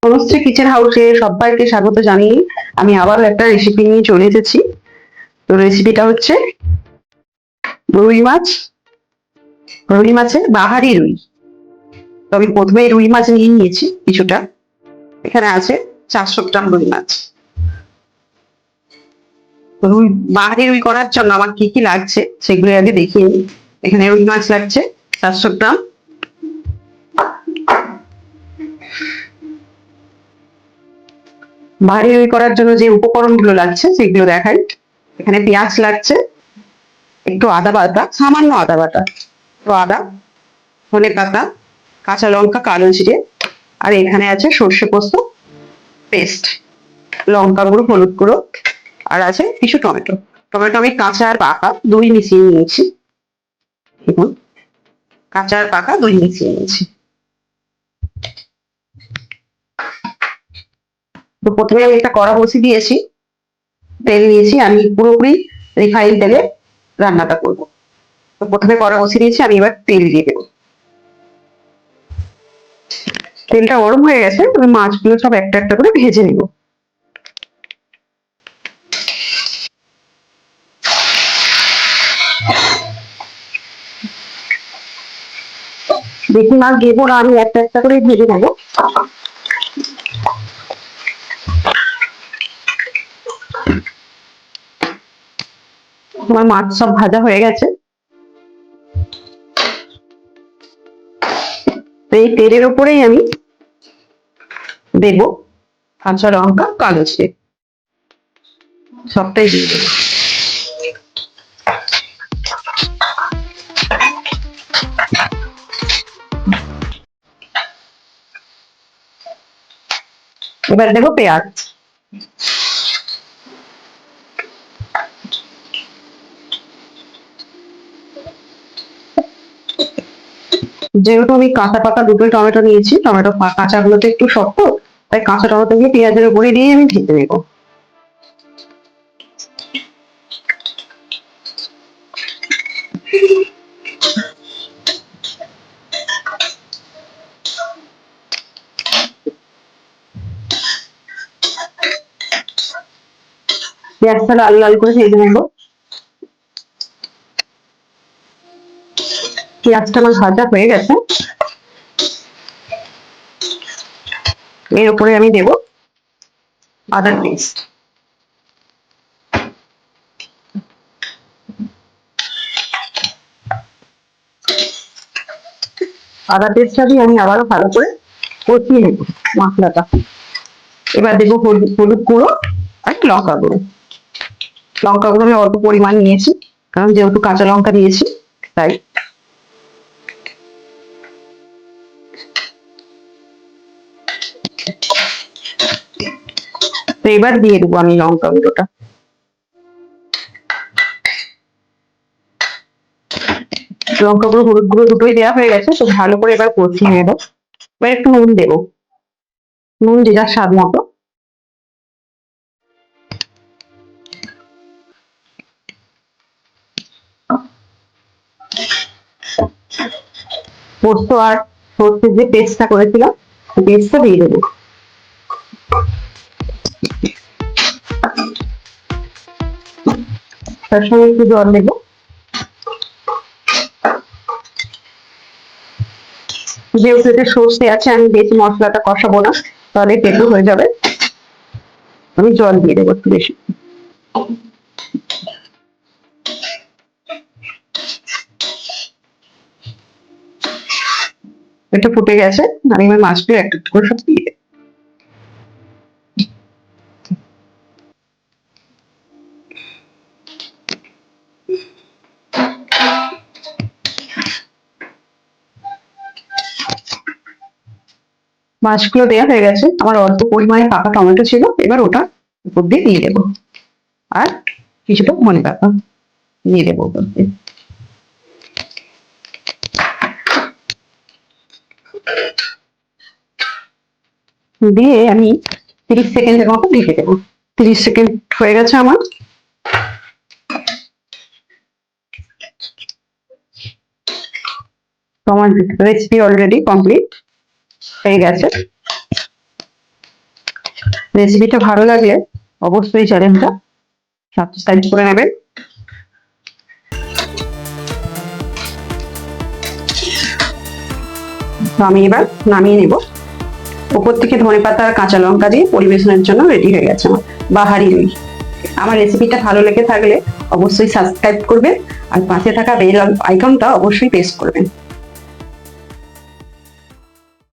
Tanushree kitchen হাউসে সবাইকে স্বাগত জানিয়ে আমি আবার একটা রেসিপি নিয়ে চলে এসেছি। তো রেসিপিটা হচ্ছে রুই মাছ, রুই মাছের বাহারি রুই। তো আমি প্রথমে রুই মাছ নিয়ে নিয়েছি কিছুটা। এখানে আছে 400 গ্রাম রুই মাছ। রুই বাহারি রুই করার জন্য আমার কি কি লাগছে সেগুলো আগে দেখিয়ে নিই। এখানে রুই মাছ লাগছে 400 গ্রাম। বাহারি রুই করার জন্য যে উপকরণগুলো লাগছে সেগুলো দেখাই। এখানে পেঁয়াজ লাগছে, একটু আদা বাটা, সামান্য আদা বাটা, একটু আদা, ধনে পাতা, কাঁচা লঙ্কা কালো জিরে, আর এখানে আছে সর্ষে পোস্ত পেস্ট, লঙ্কা গুঁড়ো, হলুদ গুঁড়ো, আর আছে কিছু টমেটো। টমেটো আমি কাঁচা আর পাকা দুই মিশিয়ে নিয়েছি। দেখুন, কাঁচা আর পাকা দুই মিশিয়ে নিয়েছি। তো প্রথমে আমি একটা কড়া বসিয়ে দিয়েছি, তেল নিয়েছি, আমি পুরোপুরি রিফাইন তেলে রান্নাটা করব। তো প্রথমে কড়া বসিয়ে দিয়েছি, আমি এবার তেল দিয়ে দেবো। তেলটা গরম হয়ে গেছে, আমি মাছগুলো সব একটা একটা করে ভেজে নেব। বেশি মাছ দেবো না, আমি একটা একটা করে ভেজে নেবো। আমার মাছ সব ভাজা হয়ে গেছে। তো এই তেলের ওপরেই আমি দেবো কাঁচা লঙ্কা কালো জিরে, সবটাই দিয়ে দেবো। এবার দেবো পেঁয়াজ। যেহেতু আমি কাঁচা পাকা দুটোই টমেটো নিয়েছি, টমেটো কাঁচা গুলোতে একটু শক্ত, তাই কাঁচা টমেটো দিয়ে পেঁয়াজের উপরে দিয়ে আমি ভেজে নেবো। পেঁয়াজটা লাল লাল করে ভেজে নেবো। পেঁয়াজটা আমার ভাজা হয়ে গেছে। এর উপরে আমি দেবো আদার পেস্ট। আদা পেস্টটা দিয়ে আমি আবারও ভালো করে কষিয়ে নেব মশলাটা। এবার দেবো হলুদ গুঁড়ো আর লঙ্কা গুঁড়ো। লঙ্কা গুঁড়ো আমি অল্প পরিমাণ নিয়েছি, কারণ যেহেতু কাঁচা লঙ্কা দিয়েছি তাই। তো এবার দিয়ে দেবো আমি লঙ্কা গুঁড়োটা। লঙ্কা গুঁড়ো হলুদ গুঁড়ো দুটোই দেওয়া হয়ে গেছে, তো ভালো করে এবার কষিয়ে নেবো। এবার একটু নুন দেবো, নুন যে যার স্বাদ মতো। পোস্ত আর সর্ষের যে পেস্টটা করেছিলাম সেই পেস্টটা দিয়ে দেবো। তার সঙ্গে একটু জল দেবো। যেহেতু এতে সর্ষে আছে, আমি বেশি মশলাটা কষাবো না, তাহলে তেতো হয়ে যাবে। আমি জল দিয়ে দেবো একটু বেশি। এটা ফুটে গেছে, আমি আমার মাছগুলো একটু একটু করে সব দিয়ে দেবো। মাছগুলো দেওয়া হয়ে গেছে, আমার অল্প পরিমাণে পাকা টমেটো ছিল, এবার ওটা উপর দিয়ে দিয়ে দেবো। আর কিছুটা ধনে পাতা দিয়ে দেবো উপর দিয়ে। দিয়ে আমি 30 সেকেন্ডের মতো ঢেকে দেবো। 30 সেকেন্ড হয়ে গেছে আমার। তো আমার রেসিপি অলরেডি কমপ্লিট হয়ে গেছে। রেসিপিটা ভালো লাগলে অবশ্যই চ্যানেলটা সাবস্ক্রাইব করে নেবেন। তো আমি এবার নামিয়ে নেব। উপর থেকে ধনেপাতা আর কাঁচা লঙ্কা দিয়ে পরিবেশনের জন্য রেডি হয়ে গেছে আমার বাহারি রুই। আমার রেসিপিটা ভালো লেগে থাকলে অবশ্যই সাবস্ক্রাইব করবেন আর পাশে থাকা বেল আইকনটা অবশ্যই প্রেস করবেন।